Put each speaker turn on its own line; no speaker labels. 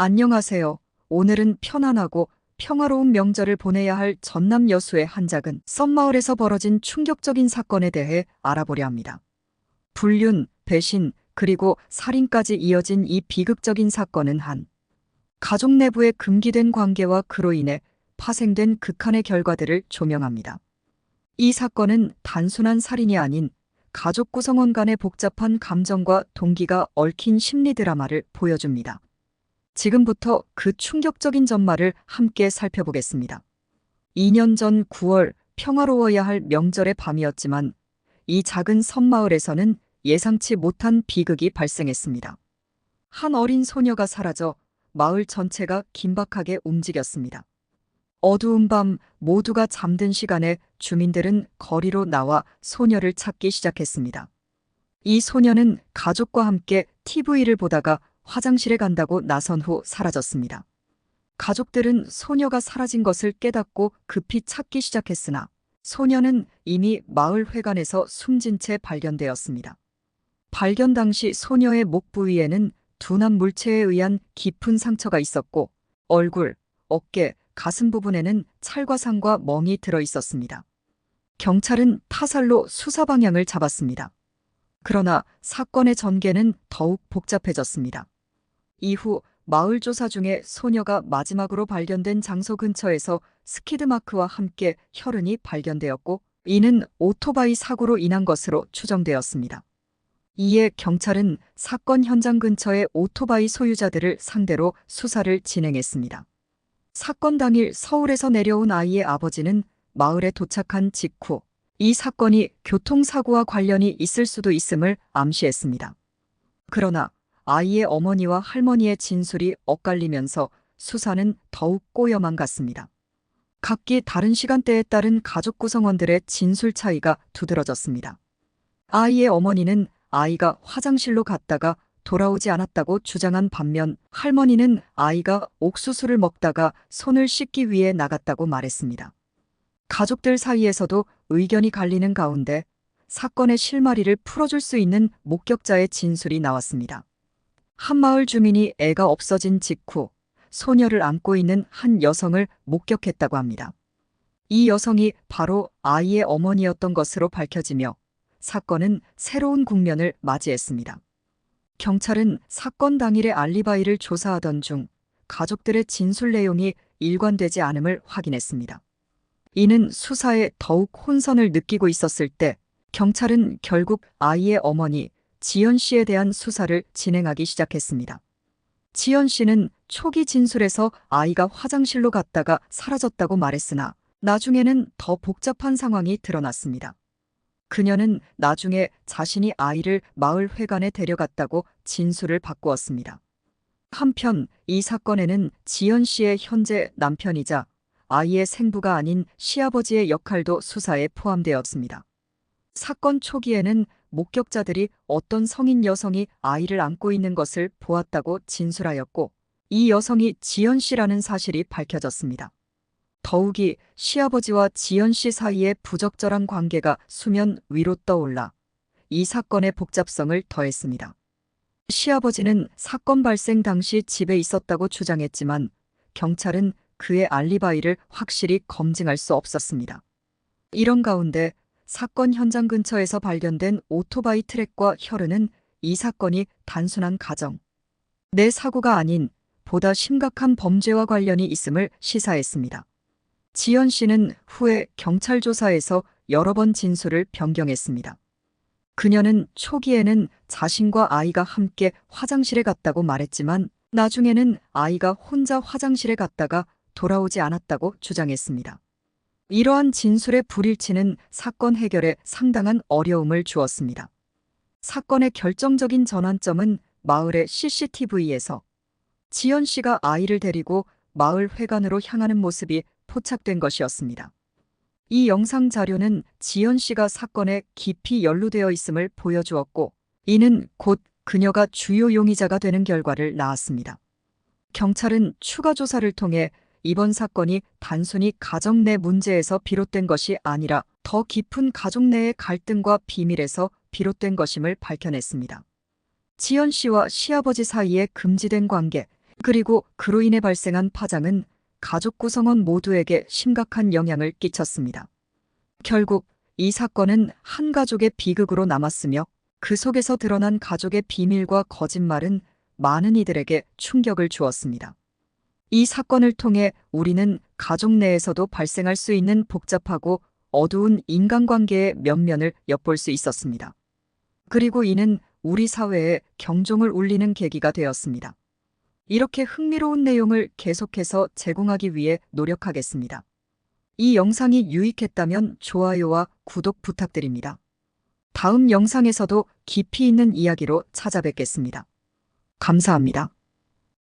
안녕하세요. 오늘은 편안하고 평화로운 명절을 보내야 할 전남 여수의 한 작은 썸마을에서 벌어진 충격적인 사건에 대해 알아보려 합니다. 불륜, 배신, 그리고 살인까지 이어진 이 비극적인 사건은 한 가족 내부의 금기된 관계와 그로 인해 파생된 극한의 결과들을 조명합니다. 이 사건은 단순한 살인이 아닌 가족 구성원 간의 복잡한 감정과 동기가 얽힌 심리 드라마를 보여줍니다. 지금부터 그 충격적인 전말을 함께 살펴보겠습니다. 2년 전 9월 평화로워야 할 명절의 밤이었지만 이 작은 섬마을에서는 예상치 못한 비극이 발생했습니다. 한 어린 소녀가 사라져 마을 전체가 긴박하게 움직였습니다. 어두운 밤 모두가 잠든 시간에 주민들은 거리로 나와 소녀를 찾기 시작했습니다. 이 소녀는 가족과 함께 TV를 보다가 화장실에 간다고 나선 후 사라졌습니다. 가족들은 소녀가 사라진 것을 깨닫고 급히 찾기 시작했으나 소녀는 이미 마을 회관에서 숨진 채 발견되었습니다. 발견 당시 소녀의 목 부위에는 둔한 물체에 의한 깊은 상처가 있었고 얼굴, 어깨, 가슴 부분에는 찰과상과 멍이 들어 있었습니다. 경찰은 타살로 수사 방향을 잡았습니다. 그러나 사건의 전개는 더욱 복잡해졌습니다. 이후 마을 조사 중에 소녀가 마지막으로 발견된 장소 근처에서 스키드마크와 함께 혈흔이 발견되었고 이는 오토바이 사고로 인한 것으로 추정되었습니다. 이에 경찰은 사건 현장 근처의 오토바이 소유자들을 상대로 수사를 진행했습니다. 사건 당일 서울에서 내려온 아이의 아버지는 마을에 도착한 직후 이 사건이 교통사고와 관련이 있을 수도 있음을 암시했습니다. 그러나 아이의 어머니와 할머니의 진술이 엇갈리면서 수사는 더욱 꼬여만 갔습니다. 각기 다른 시간대에 따른 가족 구성원들의 진술 차이가 두드러졌습니다. 아이의 어머니는 아이가 화장실로 갔다가 돌아오지 않았다고 주장한 반면 할머니는 아이가 옥수수를 먹다가 손을 씻기 위해 나갔다고 말했습니다. 가족들 사이에서도 의견이 갈리는 가운데 사건의 실마리를 풀어줄 수 있는 목격자의 진술이 나왔습니다. 한 마을 주민이 애가 없어진 직후 소녀를 안고 있는 한 여성을 목격했다고 합니다. 이 여성이 바로 아이의 어머니였던 것으로 밝혀지며 사건은 새로운 국면을 맞이했습니다. 경찰은 사건 당일의 알리바이를 조사하던 중 가족들의 진술 내용이 일관되지 않음을 확인했습니다. 이는 수사에 더욱 혼선을 느끼고 있었을 때 경찰은 결국 아이의 어머니 지연 씨에 대한 수사를 진행하기 시작했습니다. 지연 씨는 초기 진술에서 아이가 화장실로 갔다가 사라졌다고 말했으나 나중에는 더 복잡한 상황이 드러났습니다. 그녀는 나중에 자신이 아이를 마을 회관에 데려갔다고 진술을 바꾸었습니다. 한편 이 사건에는 지연 씨의 현재 남편이자 아이의 생부가 아닌 시아버지의 역할도 수사에 포함되었습니다. 사건 초기에는 목격자들이 어떤 성인 여성이 아이를 안고 있는 것을 보았다고 진술하였고 이 여성이 지연 씨라는 사실이 밝혀졌습니다. 더욱이 시아버지와 지연 씨 사이의 부적절한 관계가 수면 위로 떠올라 이 사건의 복잡성을 더했습니다. 시아버지는 사건 발생 당시 집에 있었다고 주장했지만 경찰은 그의 알리바이를 확실히 검증할 수 없었습니다. 이런 가운데 사건 현장 근처에서 발견된 오토바이 트랙과 혈흔은 이 사건이 단순한 가정 내 사고가 아닌 보다 심각한 범죄와 관련이 있음을 시사했습니다. 지연 씨는 후에 경찰 조사에서 여러 번 진술을 변경했습니다. 그녀는 초기에는 자신과 아이가 함께 화장실에 갔다고 말했지만 나중에는 아이가 혼자 화장실에 갔다가 돌아오지 않았다고 주장했습니다. 이러한 진술의 불일치는 사건 해결에 상당한 어려움을 주었습니다. 사건의 결정적인 전환점은 마을의 CCTV에서 지연 씨가 아이를 데리고 마을 회관으로 향하는 모습이 포착된 것이었습니다. 이 영상 자료는 지연 씨가 사건에 깊이 연루되어 있음을 보여주었고 이는 곧 그녀가 주요 용의자가 되는 결과를 낳았습니다. 경찰은 추가 조사를 통해 이번 사건이 단순히 가정 내 문제에서 비롯된 것이 아니라 더 깊은 가족 내의 갈등과 비밀에서 비롯된 것임을 밝혀냈습니다. 지연 씨와 시아버지 사이의 금지된 관계, 그리고 그로 인해 발생한 파장은 가족 구성원 모두에게 심각한 영향을 끼쳤습니다. 결국 이 사건은 한 가족의 비극으로 남았으며 그 속에서 드러난 가족의 비밀과 거짓말은 많은 이들에게 충격을 주었습니다. 이 사건을 통해 우리는 가족 내에서도 발생할 수 있는 복잡하고 어두운 인간관계의 면면을 엿볼 수 있었습니다. 그리고 이는 우리 사회에 경종을 울리는 계기가 되었습니다. 이렇게 흥미로운 내용을 계속해서 제공하기 위해 노력하겠습니다. 이 영상이 유익했다면 좋아요와 구독 부탁드립니다. 다음 영상에서도 깊이 있는 이야기로 찾아뵙겠습니다. 감사합니다.